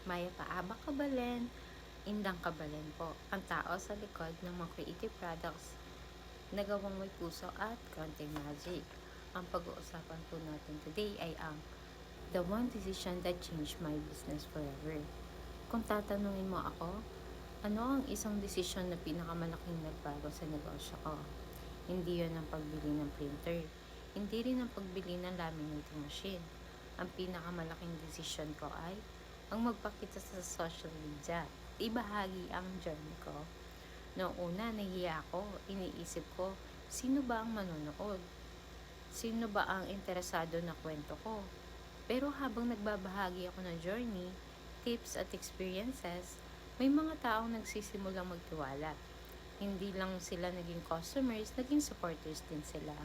Maya Paaba Kabalen, Indang Kabalen po, ang tao sa likod ng mga creative products na gawang may puso at konting magic. Ang pag-uusapan po natin today ay ang The One Decision That Changed My Business Forever. Kung tatanungin mo ako, ano ang isang desisyon na pinakamalaking nagbago sa negosyo ko? Hindi yon ang pagbili ng printer. Hindi rin ang pagbili ng laminating machine. Ang pinakamalaking desisyon ko ay ang magpakita sa social media. Ibahagi ang journey ko. Noong una, nahiya ako. Iniisip ko, sino ba ang manonood? Sino ba ang interesado na kwento ko? Pero habang nagbabahagi ako ng journey, tips at experiences, may mga taong nagsisimulang magtiwala. Hindi lang sila naging customers, naging supporters din sila.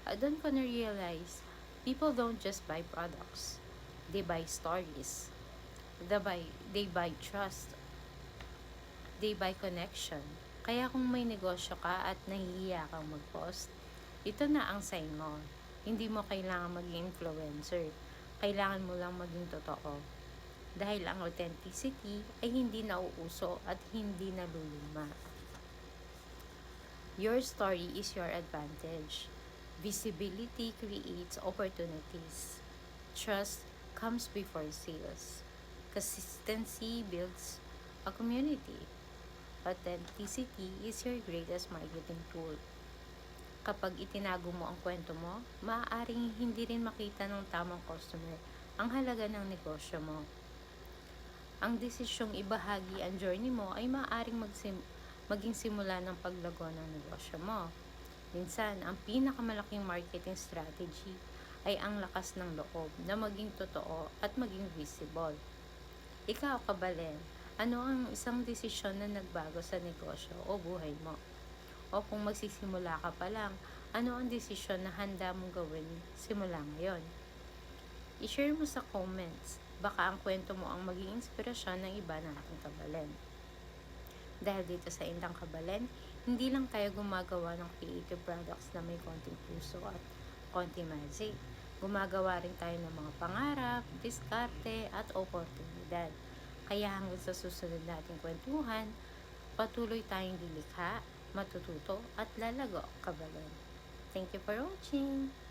At doon ko na-realize, people don't just buy products. They buy stories. They buy trust. They buy connection. Kaya kung may negosyo ka at nahihiya kang mag-post, ito na ang sign mo. Hindi mo kailangan maging influencer. Kailangan mo lang maging totoo. Dahil ang authenticity ay hindi nauuso at hindi naluluma. Your story is your advantage. Visibility creates opportunities. Trust comes before sales. Consistency builds a community. Authenticity is your greatest marketing tool. Kapag itinago mo ang kwento mo, maaaring hindi rin makita ng tamang customer ang halaga ng negosyo mo. Ang desisyong ibahagi ang journey mo ay maaaring maging simula ng paglago ng negosyo mo. Minsan, ang pinakamalaking marketing strategy ay ang lakas ng loob na maging totoo at maging visible. Ikaw, Kabalen, ano ang isang desisyon na nagbago sa negosyo o buhay mo? O kung magsisimula ka pa lang, ano ang desisyon na handa mong gawin simula ngayon? I-share mo sa comments. Baka ang kwento mo ang maging inspirasyon ng iba na ating Kabalen. Dahil dito sa Indang Kabalen, hindi lang tayo gumagawa ng creative products na may konting puso at konting magic. Gumagawa rin tayo ng mga pangarap, diskarte at oportunidad. Kaya hanggang sa susunod nating kwentuhan, patuloy tayong lilikha, matututo at lalago, Kabalen. Thank you for watching!